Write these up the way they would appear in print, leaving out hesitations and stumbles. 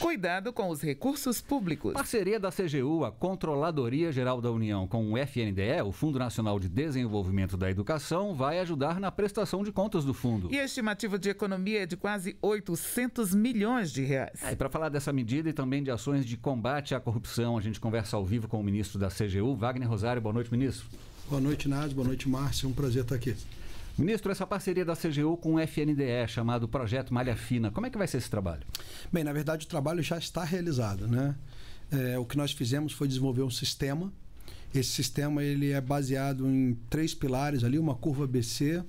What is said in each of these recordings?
Cuidado com os recursos públicos. Parceria da CGU, a Controladoria Geral da União, com o FNDE, o Fundo Nacional de Desenvolvimento da Educação, vai ajudar na prestação de contas do fundo. E a estimativa de economia é de quase 800 milhões de reais. E para falar dessa medida e também de ações de combate à corrupção, a gente conversa ao vivo com o ministro da CGU, Wagner Rosário. Boa noite, ministro. Boa noite, Nádia. Boa noite, Márcio. É um prazer estar aqui. Ministro, essa parceria da CGU com o FNDE, chamado Projeto Malha Fina, como é que vai ser esse trabalho? Bem, na verdade o trabalho já está realizado, né? O que nós fizemos foi desenvolver um sistema. Esse sistema ele é baseado em 3 pilares ali, uma curva ABC,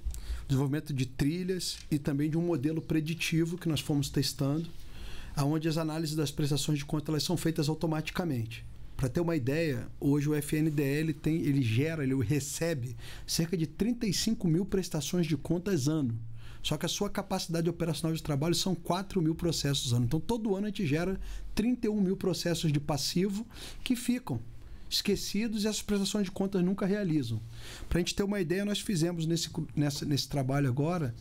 desenvolvimento de trilhas e também de um modelo preditivo que nós fomos testando, onde as análises das prestações de conta elas são feitas automaticamente. Para ter uma ideia, hoje o FNDE ele recebe cerca de 35 mil prestações de contas ano. Só que a sua capacidade operacional de trabalho são 4 mil processos ano. Então, todo ano a gente gera 31 mil processos de passivo que ficam esquecidos e essas prestações de contas nunca realizam. Para a gente ter uma ideia, nós fizemos nesse trabalho agora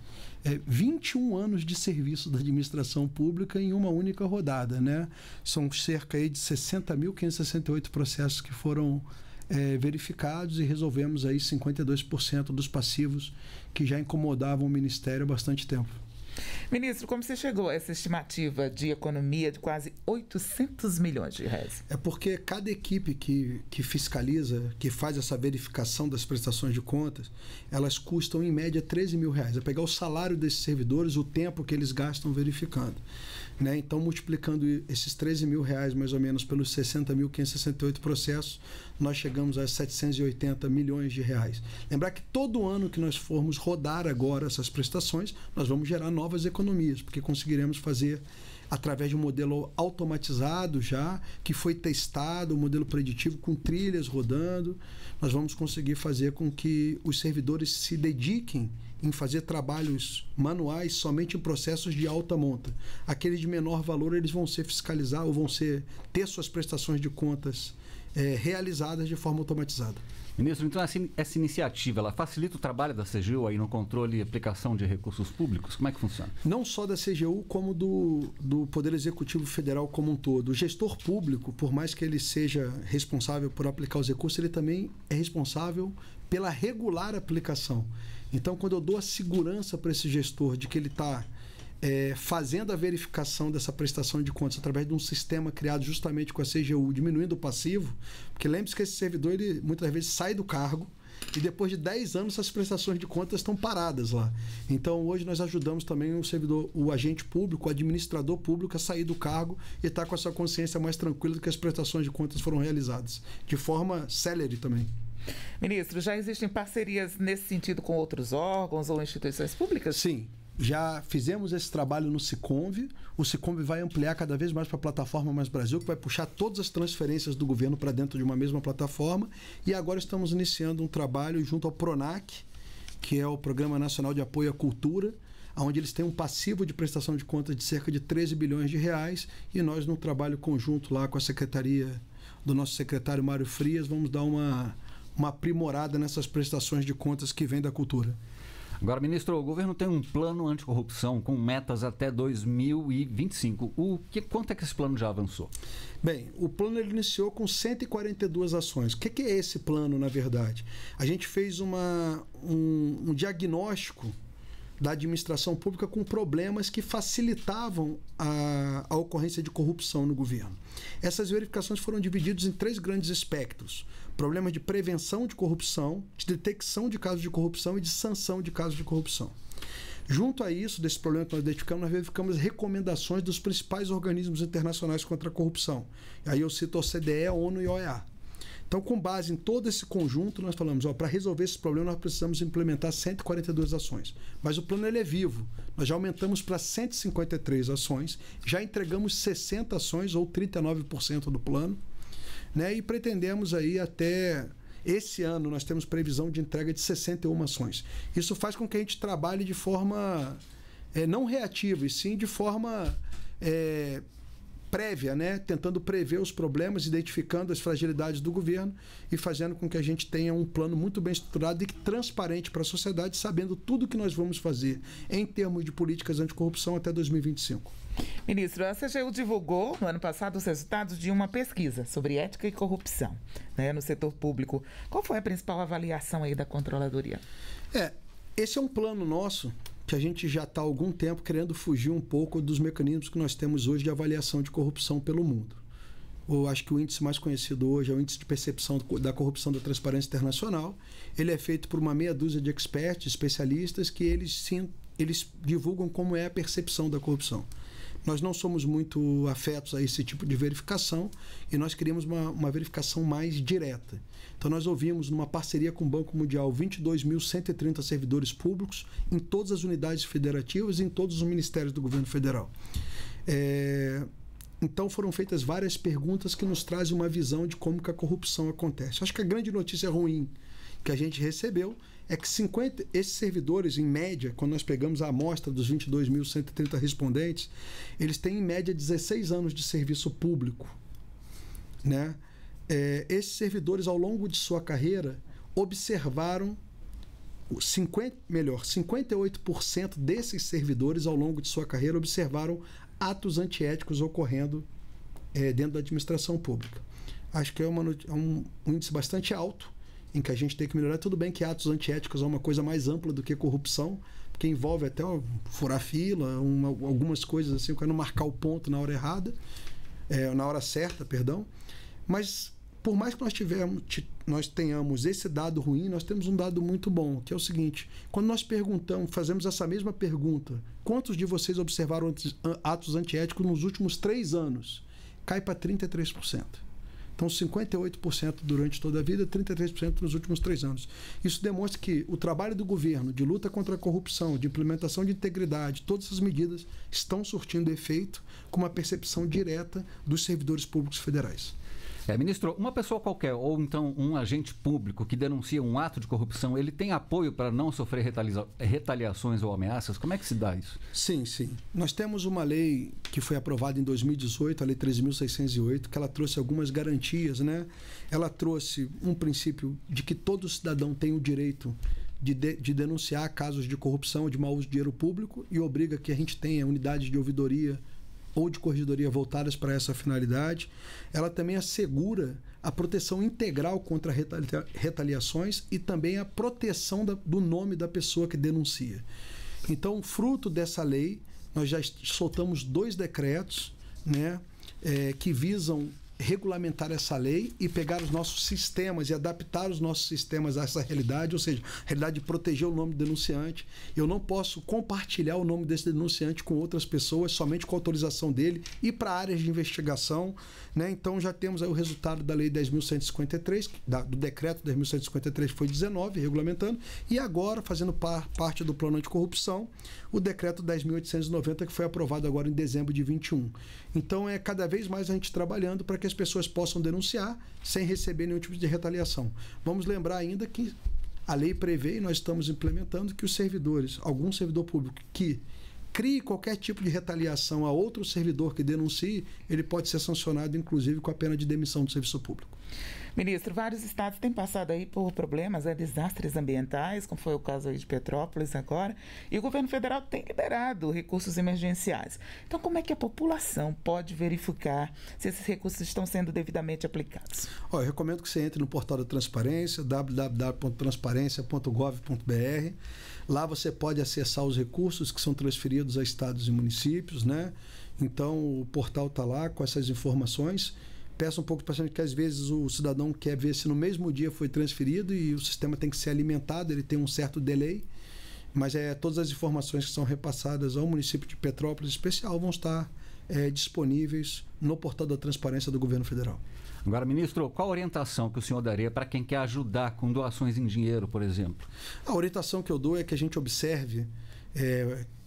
21 anos de serviço da administração pública em uma única rodada, né? São cerca aí de 60.568 processos que foram verificados e resolvemos aí 52% dos passivos que já incomodavam o Ministério há bastante tempo. Ministro, como você chegou a essa estimativa de economia de quase 800 milhões de reais? É porque cada equipe que fiscaliza, que faz essa verificação das prestações de contas, elas custam em média 13 mil reais. É pegar o salário desses servidores, o tempo que eles gastam verificando, né? Então, multiplicando esses 13 mil reais mais ou menos pelos 60.568 processos, nós chegamos a 780 milhões de reais. Lembrar que todo ano que nós formos rodar agora essas prestações, nós vamos gerar novas economias, porque conseguiremos fazer através de um modelo automatizado já, que foi testado, um modelo preditivo com trilhas rodando. Nós vamos conseguir fazer com que os servidores se dediquem em fazer trabalhos manuais somente em processos de alta monta. Aqueles de menor valor, eles vão ser fiscalizados ou vão ter suas prestações de contas realizadas de forma automatizada. Ministro, então essa iniciativa, ela facilita o trabalho da CGU aí no controle e aplicação de recursos públicos? Como é que funciona? Não só da CGU, como do Poder Executivo Federal como um todo. O gestor público, por mais que ele seja responsável por aplicar os recursos, ele também é responsável pela regular aplicação. Então, quando eu dou a segurança para esse gestor de que ele está fazendo a verificação dessa prestação de contas através de um sistema criado justamente com a CGU, diminuindo o passivo, porque lembre-se que esse servidor ele muitas vezes sai do cargo e depois de 10 anos essas prestações de contas estão paradas lá. Então hoje nós ajudamos também o servidor, o agente público, o administrador público a sair do cargo e estar com a sua consciência mais tranquila de que as prestações de contas foram realizadas, de forma célere também. Ministro, já existem parcerias nesse sentido com outros órgãos ou instituições públicas? Sim. Já fizemos esse trabalho no Siconv. O Siconv vai ampliar cada vez mais para a plataforma Mais Brasil, que vai puxar todas as transferências do governo para dentro de uma mesma plataforma. E agora estamos iniciando um trabalho junto ao PRONAC, que é o Programa Nacional de Apoio à Cultura, onde eles têm um passivo de prestação de contas de cerca de 13 bilhões de reais. E nós, num trabalho conjunto lá com a secretaria do nosso secretário Mário Frias, vamos dar uma aprimorada nessas prestações de contas que vêm da cultura. Agora, ministro, o governo tem um plano anticorrupção com metas até 2025. Quanto é que esse plano já avançou? Bem, o plano ele iniciou com 142 ações. O que é esse plano, na verdade? A gente fez um diagnóstico da administração pública com problemas que facilitavam a ocorrência de corrupção no governo. Essas verificações foram divididas em 3 grandes espectros: problemas de prevenção de corrupção, de detecção de casos de corrupção e de sanção de casos de corrupção. Junto a isso, desse problema que nós identificamos, nós verificamos recomendações dos principais organismos internacionais contra a corrupção. Aí eu cito a OCDE, a ONU e a OEA. Então, com base em todo esse conjunto, nós falamos, para resolver esse problema, nós precisamos implementar 142 ações. Mas o plano ele é vivo. Nós já aumentamos para 153 ações, já entregamos 60 ações, ou 39% do plano, né? E pretendemos aí até esse ano, nós temos previsão de entrega de 61 ações. Isso faz com que a gente trabalhe de forma não reativa, e sim de forma prévia, né? Tentando prever os problemas, identificando as fragilidades do governo e fazendo com que a gente tenha um plano muito bem estruturado e transparente para a sociedade, sabendo tudo que nós vamos fazer em termos de políticas anticorrupção até 2025. Ministro, a CGU divulgou no ano passado os resultados de uma pesquisa sobre ética e corrupção, né, no setor público. Qual foi a principal avaliação aí da Controladoria? Esse é um plano nosso que a gente já está há algum tempo querendo fugir um pouco dos mecanismos que nós temos hoje de avaliação de corrupção pelo mundo. Eu acho que o índice mais conhecido hoje é o índice de percepção da corrupção da Transparência Internacional. Ele é feito por uma meia dúzia de experts, especialistas, que eles divulgam como é a percepção da corrupção. Nós não somos muito afetos a esse tipo de verificação e nós queríamos uma verificação mais direta. Então, nós ouvimos, numa parceria com o Banco Mundial, 22.130 servidores públicos em todas as unidades federativas e em todos os ministérios do governo federal. Então, foram feitas várias perguntas que nos trazem uma visão de como que a corrupção acontece. Acho que a grande notícia ruim que a gente recebeu é que esses servidores, em média, quando nós pegamos a amostra dos 22.130 respondentes, eles têm, em média, 16 anos de serviço público, né? Esses servidores, ao longo de sua carreira, observaram 58% desses servidores, ao longo de sua carreira, observaram atos antiéticos ocorrendo dentro da administração pública. Acho que é um índice bastante alto, em que a gente tem que melhorar. Tudo bem que atos antiéticos é uma coisa mais ampla do que corrupção, porque envolve até furar fila, algumas coisas assim, o cara não marcar o ponto na hora errada, na hora certa, perdão. Mas, por mais que nós tenhamos esse dado ruim, nós temos um dado muito bom, que é o seguinte: quando nós fazemos essa mesma pergunta, quantos de vocês observaram atos antiéticos nos últimos 3 anos? Cai para 33%. Então, 58% durante toda a vida, 33% nos últimos 3 anos. Isso demonstra que o trabalho do governo de luta contra a corrupção, de implementação de integridade, todas essas medidas estão surtindo efeito com uma percepção direta dos servidores públicos federais. Ministro, uma pessoa qualquer, ou então um agente público que denuncia um ato de corrupção, ele tem apoio para não sofrer retaliações ou ameaças? Como é que se dá isso? Sim. Nós temos uma lei que foi aprovada em 2018, a Lei 13.608, que ela trouxe algumas garantias, né? Ela trouxe um princípio de que todo cidadão tem o direito de denunciar casos de corrupção ou de mau uso de dinheiro público e obriga que a gente tenha unidades de ouvidoria ou de corregedoria voltadas para essa finalidade. Ela também assegura a proteção integral contra retaliações e também a proteção do nome da pessoa que denuncia. Então, fruto dessa lei, nós já soltamos 2 decretos, né, que visam regulamentar essa lei e pegar os nossos sistemas e adaptar os nossos sistemas a essa realidade, ou seja, a realidade de proteger o nome do denunciante. Eu não posso compartilhar o nome desse denunciante com outras pessoas, somente com a autorização dele, e para áreas de investigação, né? Então já temos aí o resultado da Lei 10.153, do decreto 10.153, que foi 19, regulamentando, e agora, fazendo parte do plano anticorrupção, o decreto 10.890, que foi aprovado agora em dezembro de 21. Então, cada vez mais a gente trabalhando para que as pessoas possam denunciar sem receber nenhum tipo de retaliação. Vamos lembrar ainda que a lei prevê, e nós estamos implementando, que os servidores, algum servidor público que crie qualquer tipo de retaliação a outro servidor que denuncie, ele pode ser sancionado, inclusive, com a pena de demissão do serviço público. Ministro, vários estados têm passado aí por problemas, desastres ambientais, como foi o caso aí de Petrópolis agora, e o governo federal tem liberado recursos emergenciais. Então, como é que a população pode verificar se esses recursos estão sendo devidamente aplicados? Eu recomendo que você entre no portal da Transparência, www.transparencia.gov.br. Lá você pode acessar os recursos que são transferidos a estados e municípios, né? Então, o portal está lá com essas informações. Peço um pouco para que às vezes o cidadão quer ver se no mesmo dia foi transferido e o sistema tem que ser alimentado, ele tem um certo delay, mas todas as informações que são repassadas ao município de Petrópolis em especial vão estar disponíveis no portal da Transparência do Governo Federal. Agora, ministro, qual a orientação que o senhor daria para quem quer ajudar com doações em dinheiro, por exemplo? A orientação que eu dou é que a gente observe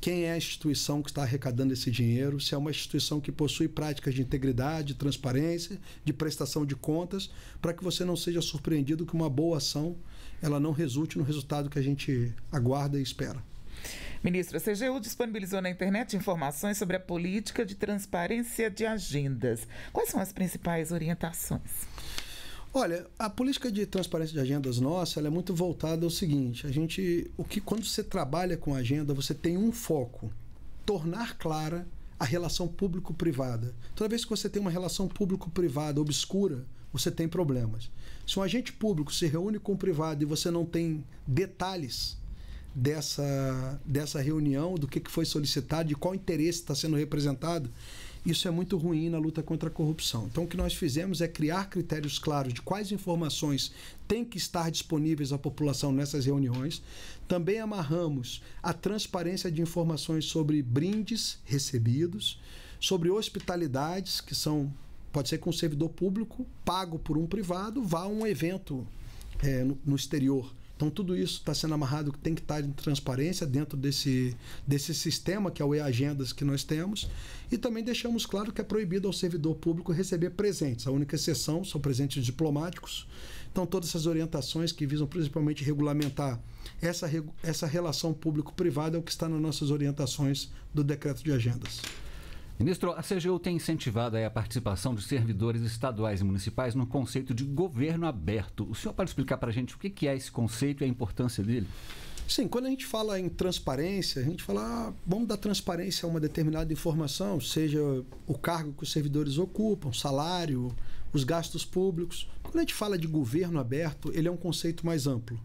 quem é a instituição que está arrecadando esse dinheiro, se é uma instituição que possui práticas de integridade, de transparência, de prestação de contas, para que você não seja surpreendido que uma boa ação ela não resulte no resultado que a gente aguarda e espera. Ministro, a CGU disponibilizou na internet informações sobre a política de transparência de agendas. Quais são as principais orientações? Olha, a política de transparência de agendas nossa, ela é muito voltada ao seguinte: quando você trabalha com agenda, você tem um foco: tornar clara a relação público-privada. Toda vez que você tem uma relação público-privada obscura, você tem problemas. Se um agente público se reúne com o privado e você não tem detalhes dessa reunião, do que foi solicitado, de qual interesse está sendo representado, isso é muito ruim na luta contra a corrupção. Então, o que nós fizemos é criar critérios claros de quais informações têm que estar disponíveis à população nessas reuniões. Também amarramos a transparência de informações sobre brindes recebidos, sobre hospitalidades, pode ser que um servidor público pago por um privado vá a um evento no exterior. Então, tudo isso está sendo amarrado, tem que estar em transparência dentro desse sistema, que é o e-agendas que nós temos. E também deixamos claro que é proibido ao servidor público receber presentes. A única exceção são presentes diplomáticos. Então, todas essas orientações que visam principalmente regulamentar essa relação público-privada é o que está nas nossas orientações do decreto de agendas. Ministro, a CGU tem incentivado a participação de servidores estaduais e municipais no conceito de governo aberto. O senhor pode explicar para a gente o que é esse conceito e a importância dele? Sim, quando a gente fala em transparência, a gente fala, vamos dar transparência a uma determinada informação, seja o cargo que os servidores ocupam, salário, os gastos públicos. Quando a gente fala de governo aberto, ele é um conceito mais amplo.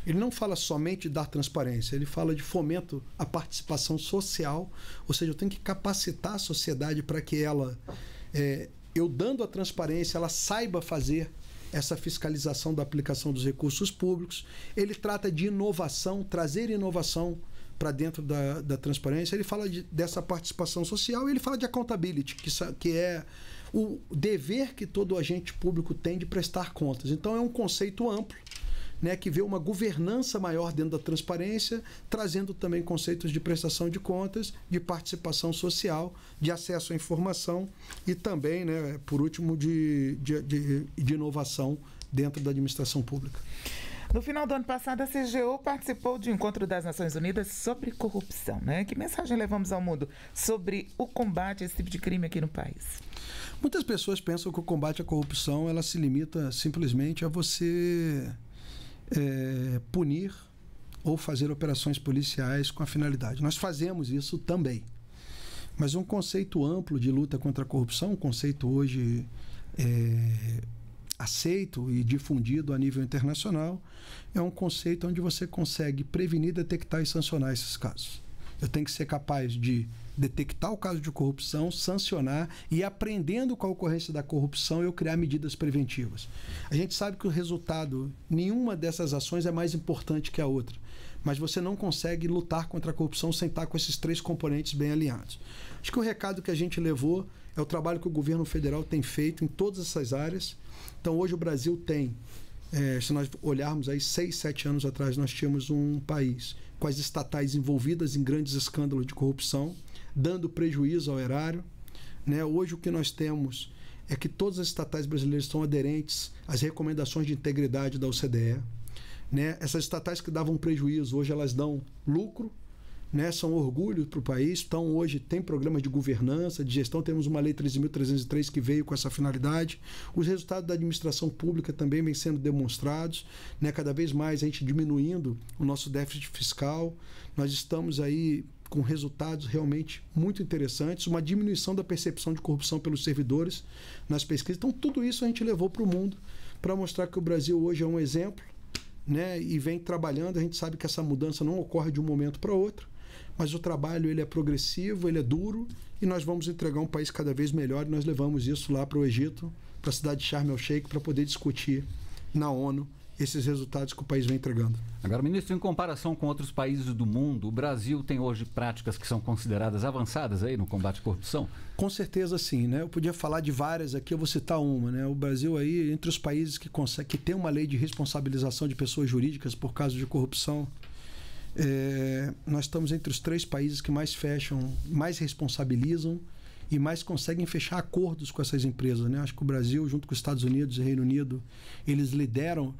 Ele não fala somente de dar transparência, ele fala de fomento à participação social, ou seja, eu tenho que capacitar a sociedade para que ela, eu dando a transparência, ela saiba fazer essa fiscalização da aplicação dos recursos públicos. Ele trata de inovação, trazer inovação para dentro da transparência. Ele fala dessa participação social e ele fala de accountability, que é o dever que todo agente público tem de prestar contas. Então, é um conceito amplo, né, que vê uma governança maior dentro da transparência, trazendo também conceitos de prestação de contas, de participação social, de acesso à informação e também, né, por último, de inovação dentro da administração pública. No final do ano passado, a CGU participou de um encontro das Nações Unidas sobre corrupção, né? Que mensagem levamos ao mundo sobre o combate a esse tipo de crime aqui no país? Muitas pessoas pensam que o combate à corrupção ela se limita simplesmente a você punir ou fazer operações policiais com a finalidade. Nós fazemos isso também. Mas um conceito amplo de luta contra a corrupção, um conceito hoje aceito e difundido a nível internacional, é um conceito onde você consegue prevenir, detectar e sancionar esses casos. Eu tenho que ser capaz de detectar o caso de corrupção, sancionar e, aprendendo com a ocorrência da corrupção, eu criar medidas preventivas. A gente sabe que o resultado, nenhuma dessas ações é mais importante que a outra, mas você não consegue lutar contra a corrupção sem estar com esses três componentes bem alinhados. Acho que o recado que a gente levou é o trabalho que o governo federal tem feito em todas essas áreas. Então, hoje o Brasil tem, se nós olharmos aí 6, 7 anos atrás, nós tínhamos um país com as estatais envolvidas em grandes escândalos de corrupção, dando prejuízo ao erário, né? Hoje o que nós temos é que todas as estatais brasileiras estão aderentes às recomendações de integridade da OCDE, né? Essas estatais que davam prejuízo, hoje elas dão lucro, né? São orgulho para o país. Então, hoje tem programas de governança, de gestão. Temos uma lei 13.303 que veio com essa finalidade. Os resultados da administração pública também vêm sendo demonstrados, né? Cada vez mais a gente diminuindo o nosso déficit fiscal. Nós estamos aí com resultados realmente muito interessantes, uma diminuição da percepção de corrupção pelos servidores nas pesquisas. Então, tudo isso a gente levou para o mundo para mostrar que o Brasil hoje é um exemplo, né? E vem trabalhando. A gente sabe que essa mudança não ocorre de um momento para outro, mas o trabalho ele é progressivo, ele é duro, e nós vamos entregar um país cada vez melhor. E nós levamos isso lá para o Egito, para a cidade de Sharm el-Sheikh, para poder discutir na ONU esses resultados que o país vem entregando. Agora, ministro, em comparação com outros países do mundo, o Brasil tem hoje práticas que são consideradas avançadas aí no combate à corrupção? Com certeza sim, né? Eu podia falar de várias aqui, eu vou citar uma, né? O Brasil aí, entre os países que tem uma lei de responsabilização de pessoas jurídicas por casos de corrupção, nós estamos entre os 3 países que mais fecham, mais responsabilizam e mais conseguem fechar acordos com essas empresas, né? Acho que o Brasil, junto com os Estados Unidos e Reino Unido, eles lideram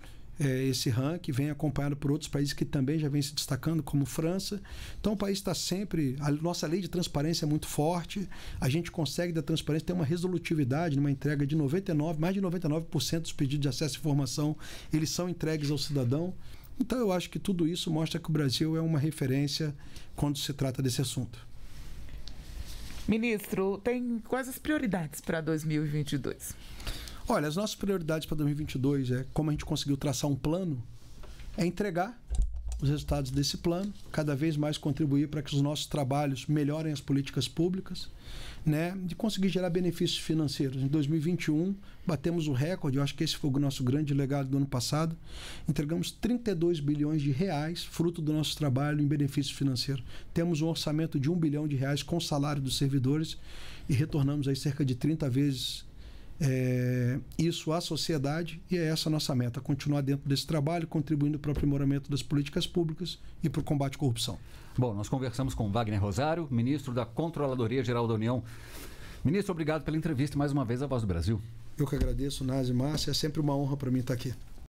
esse ranking, vem acompanhado por outros países que também já vêm se destacando, como França. Então o país está sempre... A nossa lei de transparência é muito forte, a gente consegue da transparência ter uma resolutividade numa entrega de mais de 99% dos pedidos de acesso à informação, eles são entregues ao cidadão. Então eu acho que tudo isso mostra que o Brasil é uma referência quando se trata desse assunto. Ministro, tem quais as prioridades para 2022? Olha, as nossas prioridades para 2022 como a gente conseguiu traçar um plano, é entregar os resultados desse plano, cada vez mais contribuir para que os nossos trabalhos melhorem as políticas públicas, né, de conseguir gerar benefícios financeiros. Em 2021, batemos o recorde, eu acho que esse foi o nosso grande legado do ano passado, entregamos 32 bilhões de reais, fruto do nosso trabalho em benefício financeiro. Temos um orçamento de 1 bilhão de reais com salário dos servidores e retornamos aí cerca de 30 vezes isso à sociedade, e é essa a nossa meta, continuar dentro desse trabalho, contribuindo para o aprimoramento das políticas públicas e para o combate à corrupção. Bom, nós conversamos com Wagner Rosário, ministro da Controladoria Geral da União. Ministro, obrigado pela entrevista e mais uma vez a Voz do Brasil. Eu que agradeço, Nazi, Márcia, é sempre uma honra para mim estar aqui.